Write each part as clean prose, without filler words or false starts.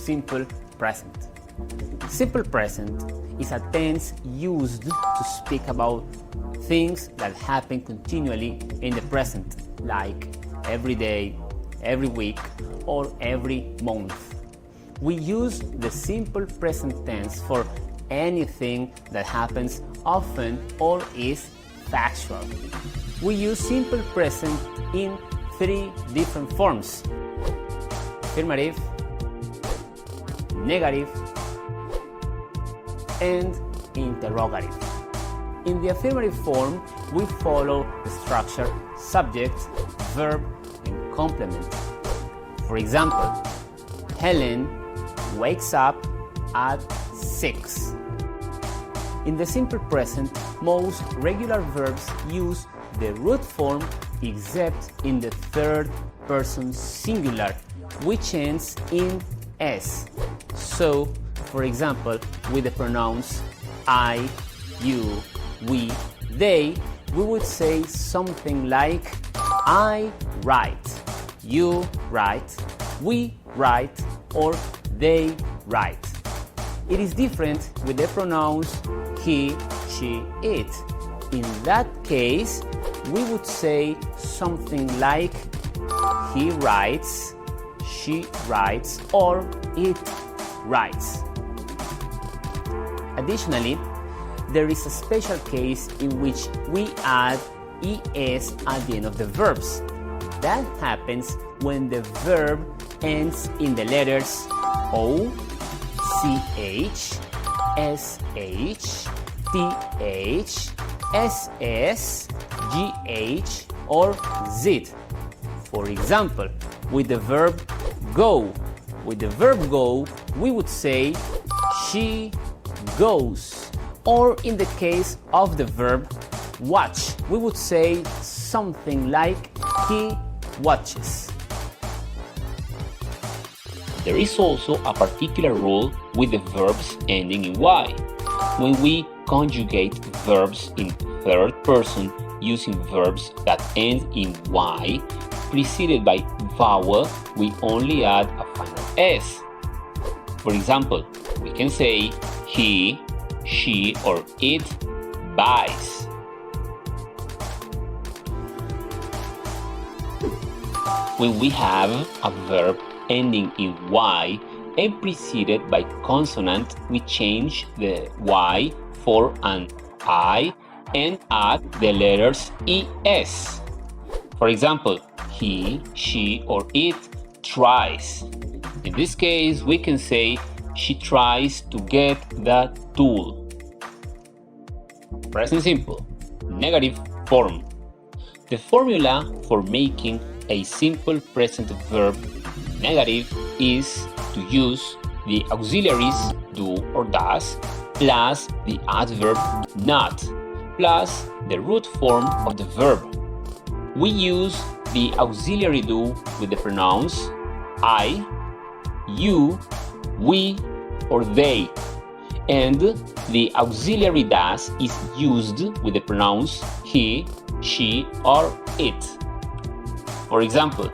simple present. Simple present is a tense used to speak about things that happen continually in the present, like every day, every week, or every month. We use the simple present tense for anything that happens often or is factual. We use simple present in 3 different forms: affirmative, negative, and interrogative. In the affirmative form, we follow the structure subject, verb, and complement. For example, Helen wakes up at 6. In the simple present, most regular verbs use the root form except in the third person singular, which ends in s. So, for example, with the pronouns I, you, we, they, we would say something like I write, you write, we write, or they write. It is different with the pronouns he, she, it. In that case, we would say something like he writes, she writes, or it writes. Additionally, there is a special case in which we add es at the end of the verbs. That happens when the verb ends in the letters O, CH, SH, TH, SS, GH, or Z. For example, with the verb go. With the verb go, we would say she goes. Or in the case of the verb watch, we would say something like he watches. There is also a particular rule with the verbs ending in y. When we conjugate verbs in third person using verbs that end in y, preceded by vowel, we only add a final s. For example, we can say he, she, or it buys. When we have a verb ending in y and preceded by consonant, we change the y for an I and add the letters es. For example, he, she, or it tries. In this case, we can say she tries to get the tool. Present simple, negative form. The formula for making a simple present verb negative is to use the auxiliaries do or does plus the adverb not plus the root form of the verb. We use the auxiliary do with the pronouns I, you, we, or they, and the auxiliary does is used with the pronouns he, she, or it. For example,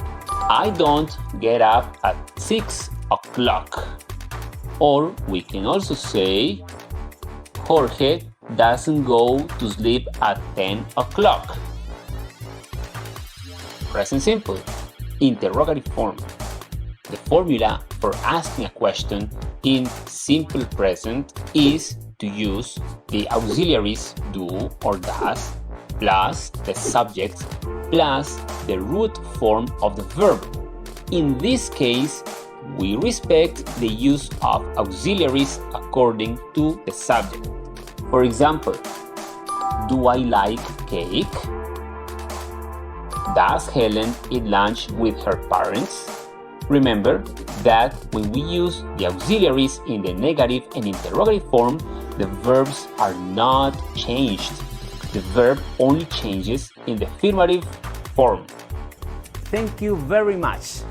I don't get up at 6 o'clock. Or we can also say Jorge doesn't go to sleep at 10 o'clock. Present simple, interrogative form. The formula for asking a question in simple present is to use the auxiliaries do or does plus the subject plus the root form of the verb. In this case, we respect the use of auxiliaries according to the subject. For example, do I like cake? Does Helen eat lunch with her parents? Remember that when we use the auxiliaries in the negative and interrogative form, the verbs are not changed. The verb only changes in the affirmative form. Thank you very much.